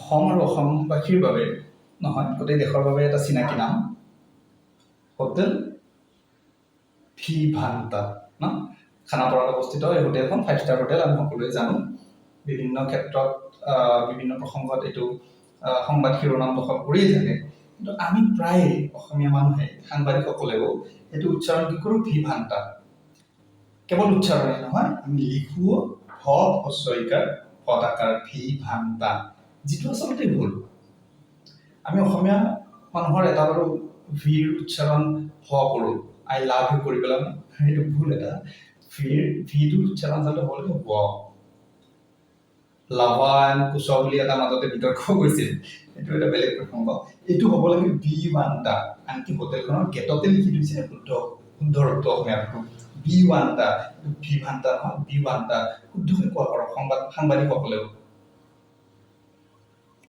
অসম আৰু অসমবাসীৰ বাবে নহয়, গোটেই দেশৰ বাবে এটা চিনাকি নাম, হোটেল ভিভান্তা ন। খানাপাৰাত অৱস্থিত এই হোটেলখন 5 ষ্টাৰ হোটেল, আমি সকলোৱে জানো। বিভিন্ন ক্ষেত্ৰত বিভিন্ন প্ৰসংগত এইটো সংবাদ শিৰোনাম দখল কৰিয়ে থাকে। কিন্তু আমি প্ৰায় অসমীয়া মানুহে, সাংবাদিকসকলেও এইটো উচ্চাৰণ কি কৰোঁ? ভিভান্তা। কেৱল উচ্চাৰণে নহয়, আমি লিখোঁ ভ হস্ৰইকাৰ ভদাকাৰ ভিভান্তা, যিটো আচলতে ভুল। আমি অসমীয়া মানুহৰ এটা বাৰু ভিৰ উচ্চাৰণ ভ কৰোঁ, আই লাভ ইউ কৰি পেলাই, সেইটো ভুল এটা। ভিটোৰ উচ্চাৰণ আচলতে হ'ব লাগে ব। লাভা এণ্ড কুশ বুলি এটা মাজতে বিতৰ্ক হৈছিল, এইটো এটা বেলেগ প্ৰসংগ। এইটো হ'ব লাগে ভিভান্তা। আনকি হোটেলখনৰ গেটতে লিখি দিছে শুদ্ধ অসমীয়াত ভিভান্তা, ভিভান্তা নহয়, ভিভান্তা শুদ্ধকৈ কোৱা কৰক সাংবাদিকসকলেও।